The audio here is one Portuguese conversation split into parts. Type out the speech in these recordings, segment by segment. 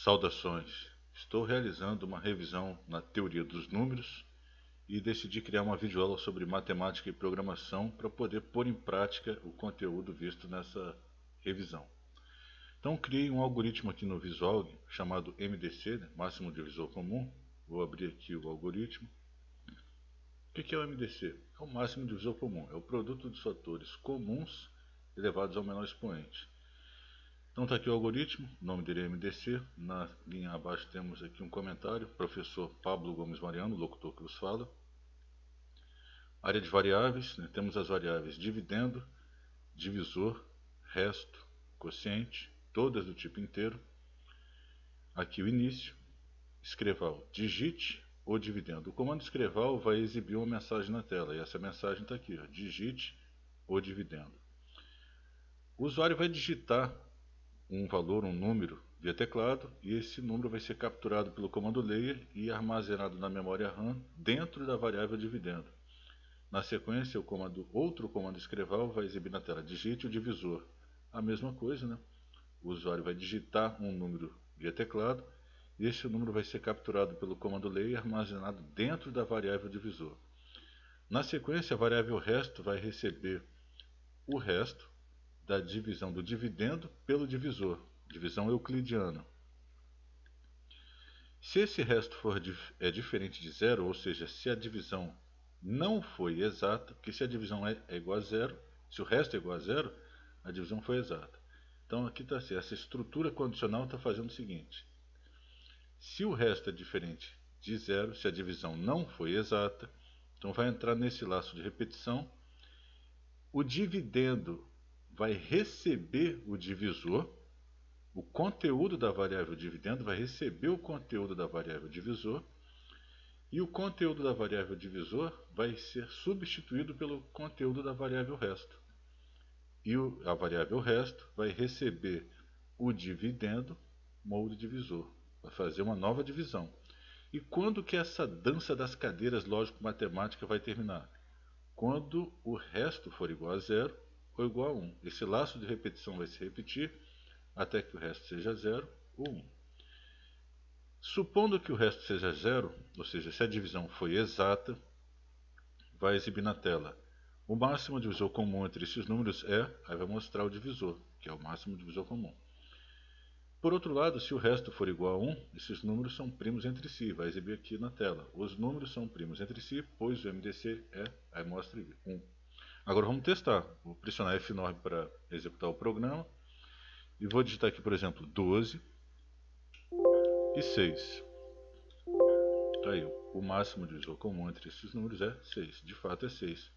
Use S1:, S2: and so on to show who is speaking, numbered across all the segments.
S1: Saudações! Estou realizando uma revisão na teoria dos números e decidi criar uma videoaula sobre matemática e programação para poder pôr em prática o conteúdo visto nessa revisão. Então criei um algoritmo aqui no Visual chamado MDC, né? Máximo Divisor Comum. Vou abrir aqui o algoritmo. O que é o MDC? É o máximo divisor comum, é o produto dos fatores comuns elevados ao menor expoente. Então está aqui o algoritmo, o nome dele é MDC, na linha abaixo temos aqui um comentário, professor Pablo Gomes Mariano, locutor que vos fala. Área de variáveis, né? Temos as variáveis dividendo, divisor, resto, quociente, todas do tipo inteiro. Aqui o início, escreval, digite o dividendo. O comando escreval vai exibir uma mensagem na tela, e essa mensagem está aqui, ó, digite o dividendo. O usuário vai digitar um valor, um número, via teclado, e esse número vai ser capturado pelo comando layer e armazenado na memória RAM dentro da variável dividendo. Na sequência, outro comando escreval vai exibir na tela digite o divisor. A mesma coisa, né? O usuário vai digitar um número via teclado e esse número vai ser capturado pelo comando layer e armazenado dentro da variável divisor. Na sequência, a variável resto vai receber o resto da divisão do dividendo pelo divisor, divisão euclidiana. Se esse resto é diferente de zero, ou seja, se a divisão não foi exata, porque se a divisão é igual a zero, se o resto é igual a zero, a divisão foi exata. Então aqui está assim, essa estrutura condicional está fazendo o seguinte: se o resto é diferente de zero, se a divisão não foi exata, então vai entrar nesse laço de repetição. O dividendo vai receber o divisor, o conteúdo da variável dividendo vai receber o conteúdo da variável divisor, e o conteúdo da variável divisor vai ser substituído pelo conteúdo da variável resto. E a variável resto vai receber o dividendo molde divisor, vai fazer uma nova divisão. E quando que essa dança das cadeiras lógico-matemática vai terminar? Quando o resto for igual a zero ou igual a 1. Esse laço de repetição vai se repetir até que o resto seja 0 ou 1. Supondo que o resto seja 0, ou seja, se a divisão foi exata, vai exibir na tela o máximo divisor comum entre esses números aí vai mostrar o divisor, que é o máximo divisor comum. Por outro lado, se o resto for igual a 1, esses números são primos entre si, vai exibir aqui na tela. Os números são primos entre si, pois o MDC aí mostra 1. Agora vamos testar. Vou pressionar F9 para executar o programa. E vou digitar aqui, por exemplo, 12 e 6. Tá aí, o máximo divisor comum entre esses números é 6. De fato é 6.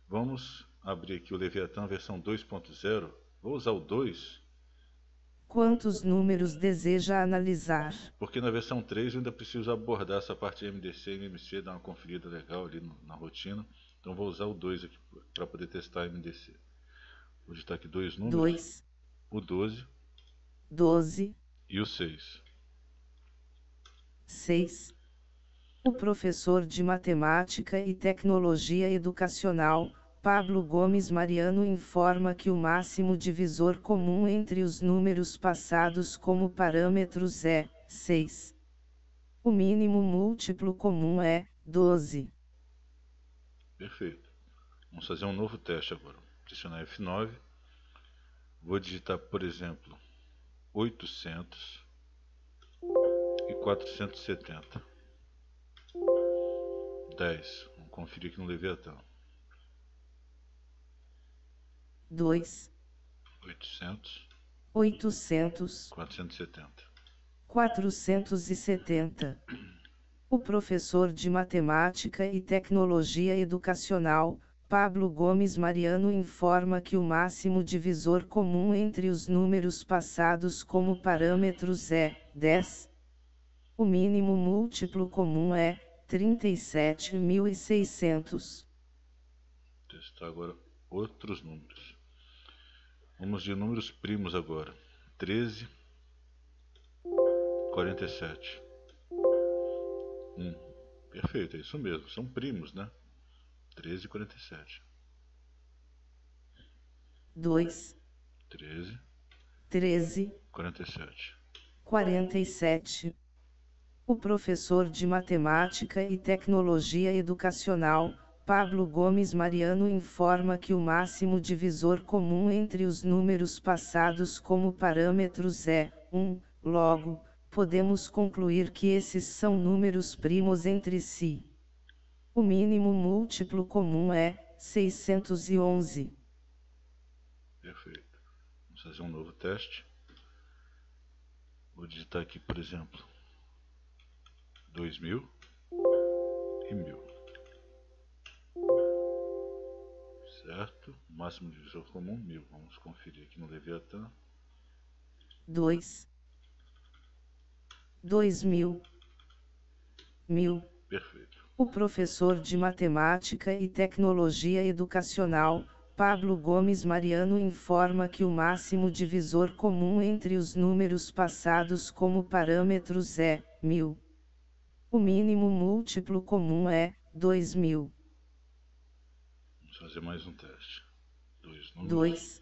S1: Vamos abrir aqui o Leviathan versão 2.0. Vou usar o 2.
S2: Quantos números deseja analisar?
S1: Porque na versão 3 eu ainda preciso abordar essa parte de MDC e MMC, dar uma conferida legal ali na rotina. Então vou usar o 2 aqui para poder testar a MDC. Vou digitar aqui dois números.
S2: 2,
S1: O 12
S2: 12,
S1: e o 6.
S2: 6. O professor de Matemática e Tecnologia Educacional, Pablo Gomes Mariano informa que o máximo divisor comum entre os números passados como parâmetros é 6. O mínimo múltiplo comum é 12.
S1: Perfeito. Vamos fazer um novo teste agora. Pressionar F9. Vou digitar, por exemplo, 800 e 470. 10. Vamos conferir aqui no Leviathan.
S2: 2,
S1: 800,
S2: 800,
S1: 470.
S2: 470. O professor de Matemática e Tecnologia Educacional, Pablo Gomes Mariano informa que o máximo divisor comum entre os números passados como parâmetros é 10. O mínimo múltiplo comum é 37.600.
S1: Testar agora outros números. Vamos de números primos agora. 13, 47. 1. Perfeito, é isso mesmo. São primos, né? 13 e 47.
S2: 2,
S1: 13,
S2: 13,
S1: 47.
S2: 47. O professor de Matemática e Tecnologia Educacional, Pablo Gomes Mariano informa que o máximo divisor comum entre os números passados como parâmetros é 1, logo, podemos concluir que esses são números primos entre si. O mínimo múltiplo comum é 611.
S1: Perfeito. Vamos fazer um novo teste. Vou digitar aqui, por exemplo, 2000 e 1000. Certo? Máximo divisor comum, 1000. Vamos conferir aqui no Leviatã.
S2: 2. 2000. 1000.
S1: Perfeito.
S2: O professor de Matemática e Tecnologia Educacional, Pablo Gomes Mariano informa que o máximo divisor comum entre os números passados como parâmetros é 1000. O mínimo múltiplo comum é 2000.
S1: Vamos fazer mais um teste. Dois números.
S2: 2.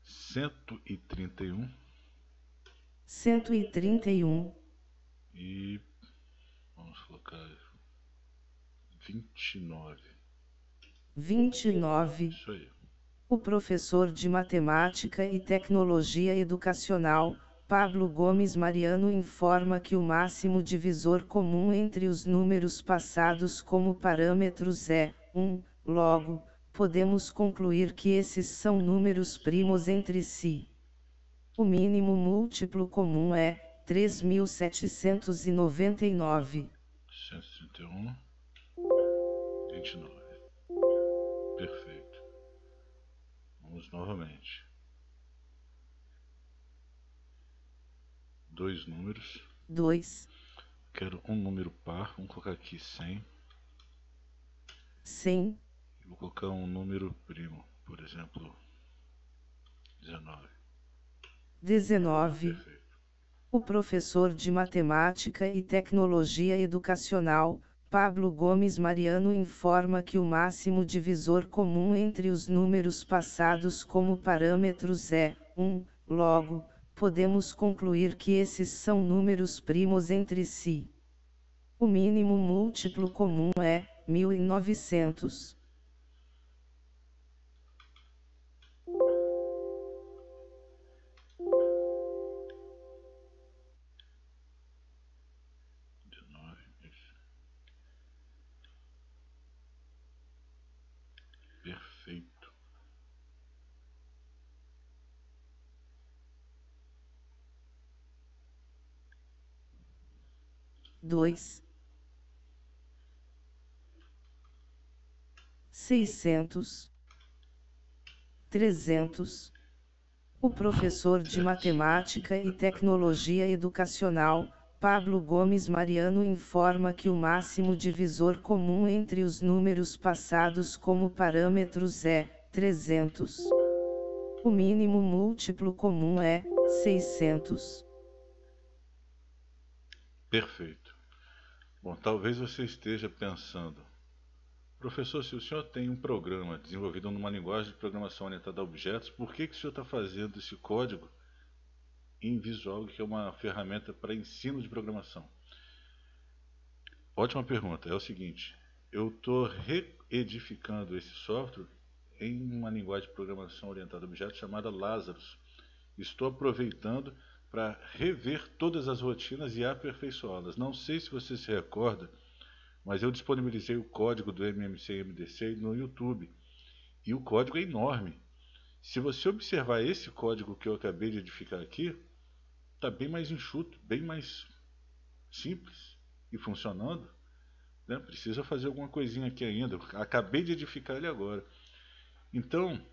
S1: 131.
S2: 131.
S1: E vamos colocar 29.
S2: 29.
S1: Isso aí.
S2: O professor de Matemática e Tecnologia Educacional, Pablo Gomes Mariano informa que o máximo divisor comum entre os números passados como parâmetros é 1, logo, podemos concluir que esses são números primos entre si. O mínimo múltiplo comum é 3.799.
S1: 131. 29. Perfeito. Vamos novamente. Dois números.
S2: 2.
S1: Quero um número par. Vamos colocar aqui 100.
S2: 100.
S1: E vou colocar um número primo. Por exemplo, 19.
S2: 19.
S1: Perfeito.
S2: O professor de Matemática e Tecnologia Educacional, Pablo Gomes Mariano informa que o máximo divisor comum entre os números passados como parâmetros é 1, logo, podemos concluir que esses são números primos entre si. O mínimo múltiplo comum é 1900.
S1: Perfeito.
S2: Dois. 600. 300. O professor de Matemática e Tecnologia Educacional, Pablo Gomes Mariano informa que o máximo divisor comum entre os números passados como parâmetros é 300. O mínimo múltiplo comum é 600.
S1: Perfeito. Bom, talvez você esteja pensando, professor, se o senhor tem um programa desenvolvido numa linguagem de programação orientada a objetos, por que o senhor está fazendo esse código em Visual, que é uma ferramenta para ensino de programação? Ótima pergunta. É o seguinte, eu estou reedificando esse software em uma linguagem de programação orientada a objetos chamada Lazarus. Estou aproveitando para rever todas as rotinas e aperfeiçoá-las. Não sei se você se recorda, mas eu disponibilizei o código do MMC e MDC no YouTube. E o código é enorme. Se você observar esse código que eu acabei de edificar aqui, está bem mais enxuto, bem mais simples e funcionando. Né? Precisa fazer alguma coisinha aqui ainda. Acabei de edificar ele agora. Então,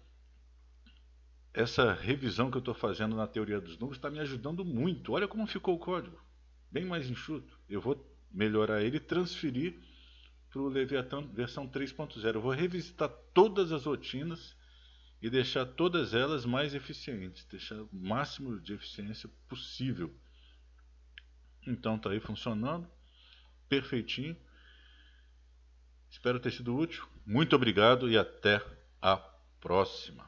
S1: essa revisão que eu estou fazendo na teoria dos números está me ajudando muito. Olha como ficou o código. Bem mais enxuto. Eu vou melhorar ele e transferir para o Leviathan versão 3.0. Eu vou revisitar todas as rotinas e deixar todas elas mais eficientes. Deixar o máximo de eficiência possível. Então está aí funcionando. Perfeitinho. Espero ter sido útil. Muito obrigado e até a próxima.